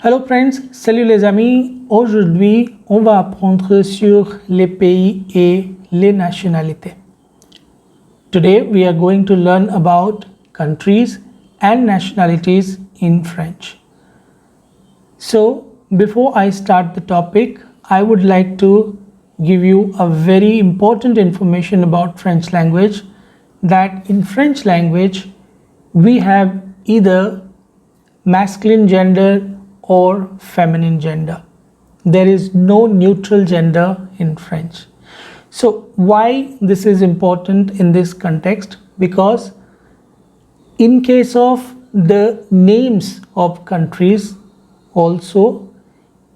Hello friends, salut les amis. Aujourd'hui, on va apprendre sur les pays et les nationalités. Today, we are going to learn about countries and nationalities in French. So, before I start the topic, I would like to give you a very important information about French language, that in French language, we have either masculine gender or feminine gender. There is no neutral gender in French. So why this is important in this context? Because in case of the names of countries also,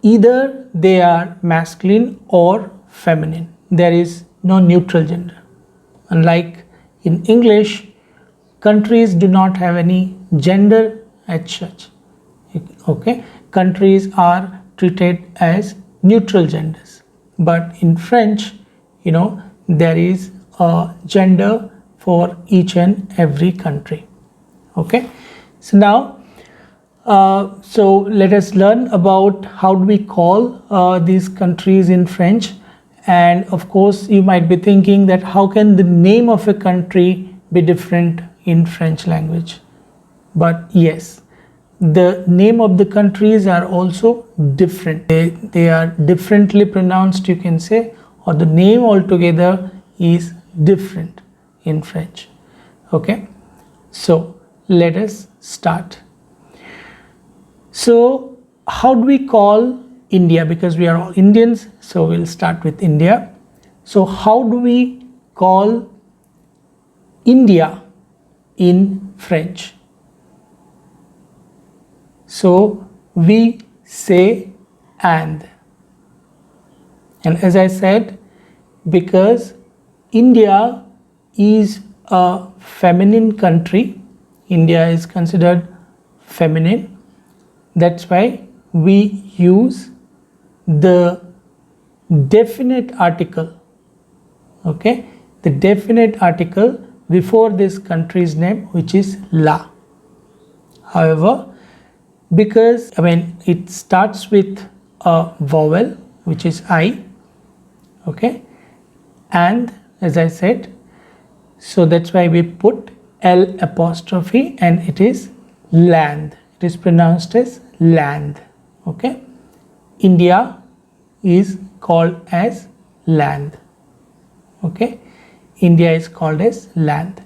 either they are masculine or feminine. There is no neutral gender. Unlike in English, countries do not have any gender as such. Okay, countries are treated as neutral genders, but in French, there is a gender for each and every country. Okay, so now so let us learn about how do we call these countries in French. And of course you might be thinking that how can the name of a country be different in French language? But yes, the name of the countries are also different. They are differently pronounced, you can say, or the name altogether is different in French. Okay, so let us start. So how do we call India? Because we are all Indians, so we'll start with India. So how do we call India in French? So we say and as I said, because India is a feminine country, India is considered feminine, that's why we use the definite article, okay, the definite article before this country's name, which is la. However, because it starts with a vowel, which is I, okay, and as I said, so that's why we put L apostrophe and it is land. It is pronounced as land. Okay, India is called as land. Okay, India is called as land.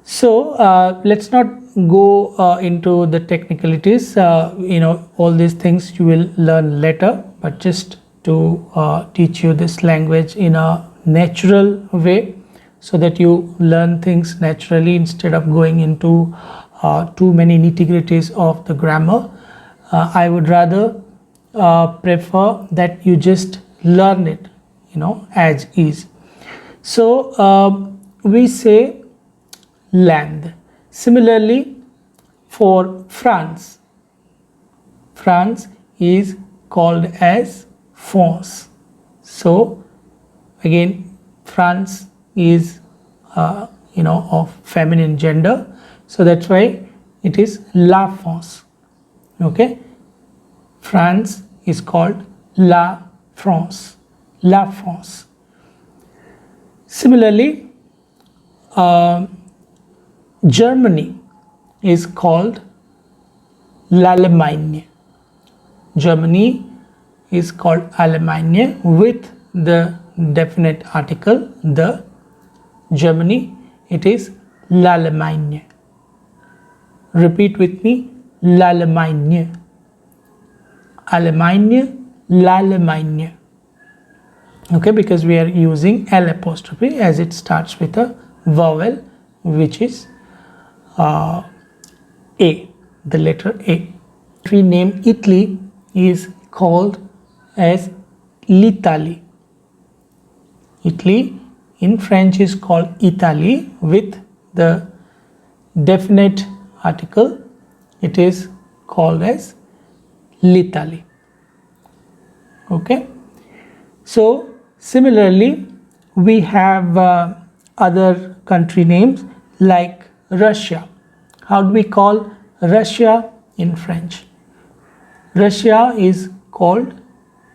So let's not go into the technicalities. All these things you will learn later, but just to teach you this language in a natural way, so that you learn things naturally instead of going into too many nitty-gritties of the grammar. I would rather prefer that you just learn it, as is. So we say land. Similarly, for France, France is called as France. So again, France is of feminine gender, so that's why it is la France. Okay, France is called la France, la France. Similarly, Germany is called l'Allemagne. Germany is called Allemagne with the definite article the. Germany, it is l'Allemagne. Repeat with me, l'Allemagne. Allemagne, l'Allemagne. Okay, because we are using L apostrophe as it starts with a vowel, which is A, the letter A. We name Italy is called as l'Italie. Italy in French is called Italie with the definite article. It is called as l'Italie. Okay. So similarly, we have other country names like Russia. How do we call Russia in French? Russia is called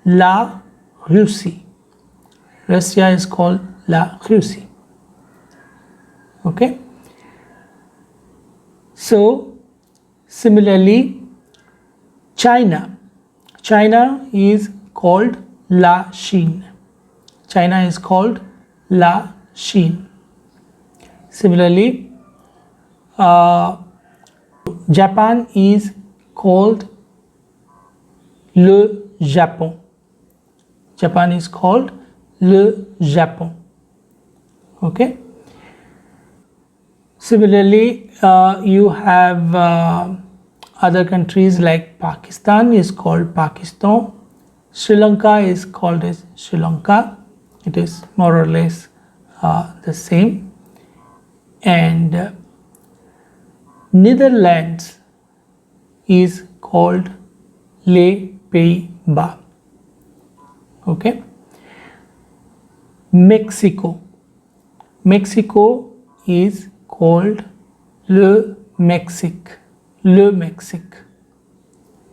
La Russie. Russia is called La Russie. Okay. So similarly, China is called La Chine. China is called La Chine. Similarly, Japan is called Le Japon. Japan is called Le Japon. Okay. Similarly, you have other countries like Pakistan is called Pakistan. Sri Lanka is called as Sri Lanka. It is more or less the same. And Netherlands is called Les Pays-Bas. Okay. Mexico is called Le Mexique.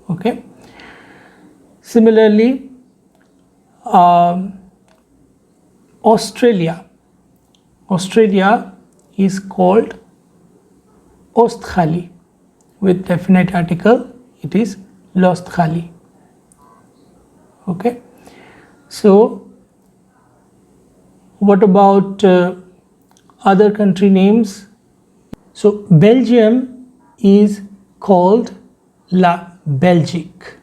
Okay. Similarly, Australia is called Australie. With definite article, it is l'Australie. Okay. So what about other country names? So Belgium is called La Belgique.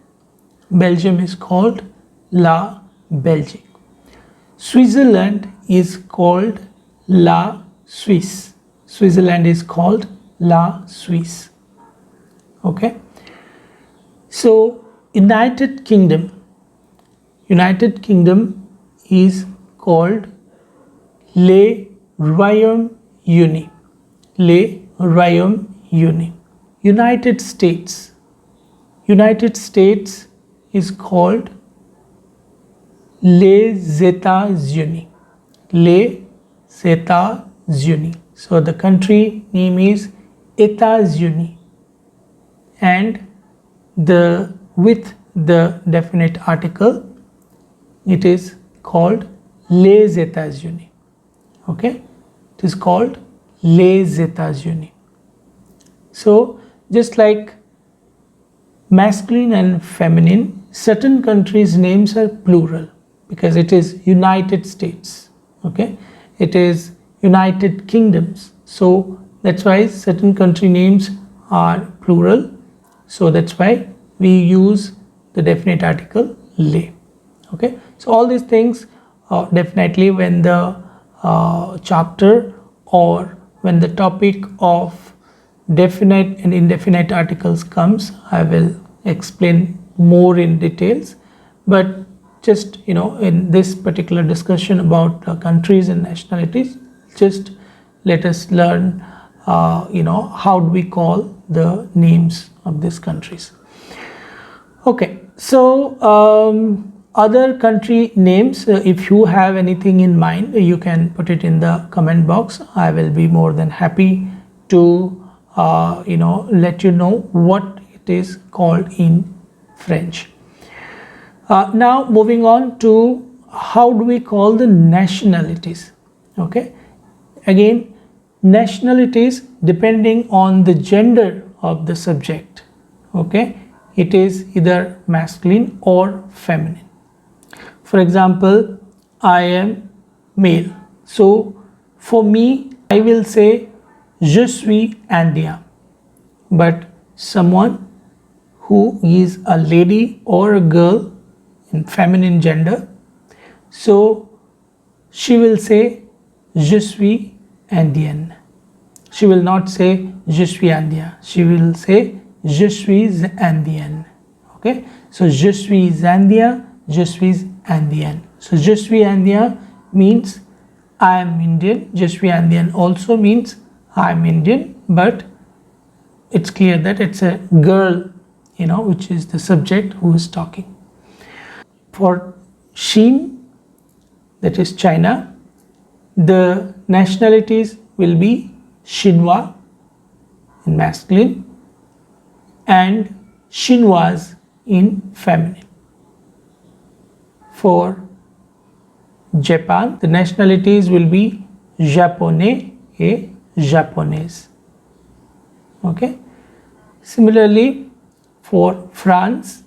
Belgium is called La Belgique. Switzerland is called La Suisse. Switzerland is called La Suisse. Okay. So United Kingdom is called Le Royaume-Uni. Le Royaume-Uni. United States is called Les États-Unis. Les États-Unis. So the country name is États-Unis, and with the definite article, it is called Les États-Unis. Okay, it is called Les États-Unis. So just like masculine and feminine, certain countries' names are plural because it is United States. Okay, it is United Kingdoms. So that's why certain country names are plural. So that's why we use the definite article les. Okay, so all these things definitely when the chapter or when the topic of definite and indefinite articles comes, I will explain more in details. But just in this particular discussion about countries and nationalities, just let us learn how do we call the names of these countries. Okay, so other country names, if you have anything in mind, you can put it in the comment box. I will be more than happy to let you know what it is called in French. Now moving on to how do we call the nationalities. Okay, again, nationalities depending on the gender of the subject. Okay, it is either masculine or feminine. For example, I am male, so for me I will say je suis indien. But someone who is a lady or a girl in feminine gender, so she will say je suis indienne. She will not say je suis indien. She will say je suis indienne. Okay, so je suis indien, je suis indienne. So je suis indien means I am Indian. Je suis indien also means I am Indian, but it's clear that it's a girl, which is the subject who is talking. For Xin, that is China, the nationalities will be Xinhua in masculine and Xinhuas in feminine. For Japan, the nationalities will be Japonais et Japonaises. Okay. Similarly, for France,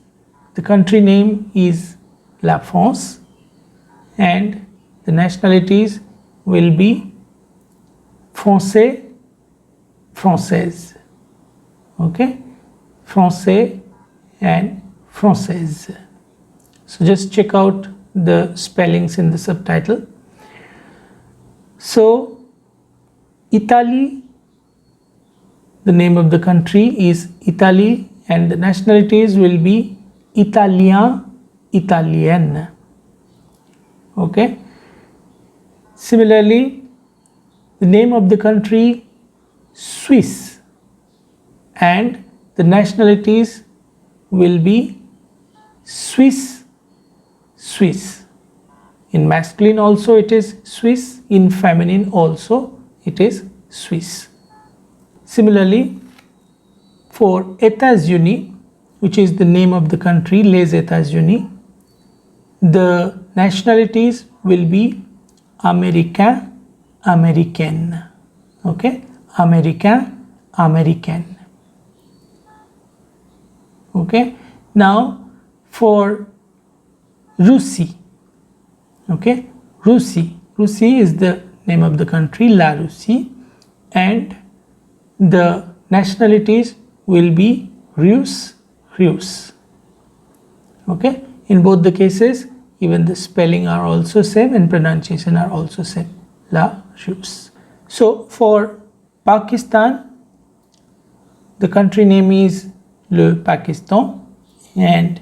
the country name is La France and the nationalities will be Français, Française. Okay, Français and Française. So just check out the spellings in the subtitle. So Italy, the name of the country is Italy and the nationalities will be Italien, Italienne. Okay. Similarly, the name of the country Swiss and the nationalities will be Swiss, Swiss. In masculine also it is Swiss, in feminine also it is Swiss. Similarly, for États-Unis, which is the name of the country, Les États-Unis, the nationalities will be Américain, Américaine. Okay, Américain, Américaine. Okay, now for Russie. Okay, Russie. Russie is the name of the country, La Russie, and the nationalities will be Rus, Rus. Okay, in both the cases, even the spelling are also same and pronunciation are also same, La Rus. So for Pakistan, the country name is Le Pakistan, and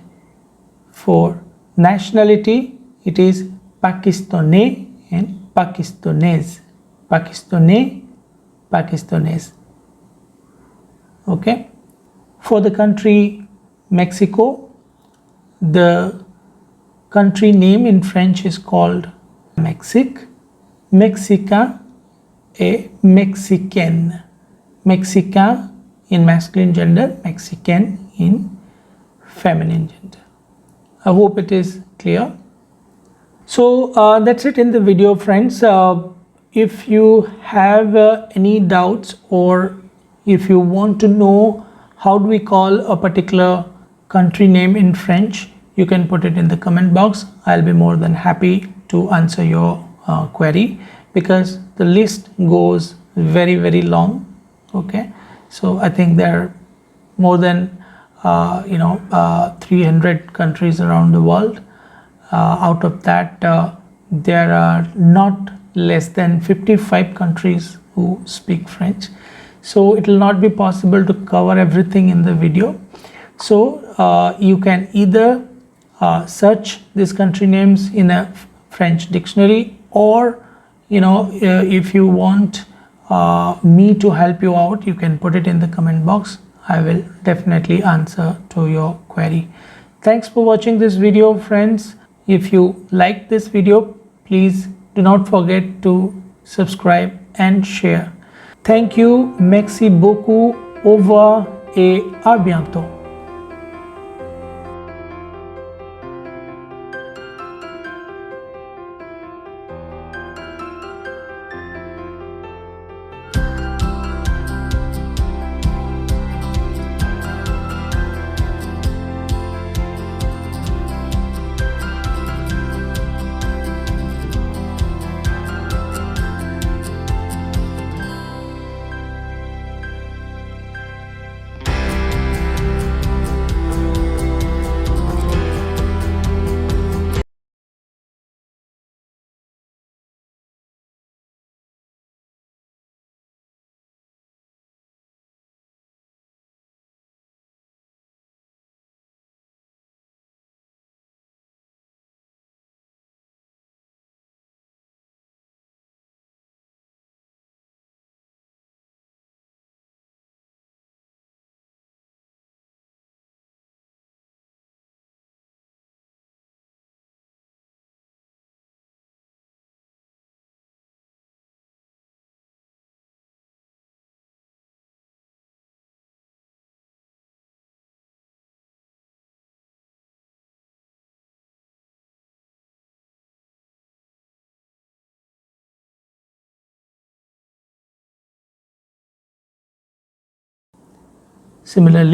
for nationality it is Pakistanais and Pakistanaise. Pakistanais, Pakistanaise. Okay. For the country Mexico, the country name in French is called Mexique, Mexicain et Mexicaine. Mexicain in masculine gender, Mexican in feminine gender. I hope it is clear. So that's it in the video, friends. If you have any doubts or if you want to know how do we call a particular country name in French, you can put it in the comment box. I'll be more than happy to answer your query, because the list goes very, very long. Okay, so I think there are more than 300 countries around the world. Out of that, there are not less than 55 countries who speak French. So it will not be possible to cover everything in the video. So you can either search these country names in a French dictionary, or if you want me to help you out, you can put it in the comment box. I will definitely answer to your query. Thanks for watching this video, friends. If you like this video, please do not forget to subscribe and share. Thank you, merci beaucoup, au revoir et à bientôt. Similarly,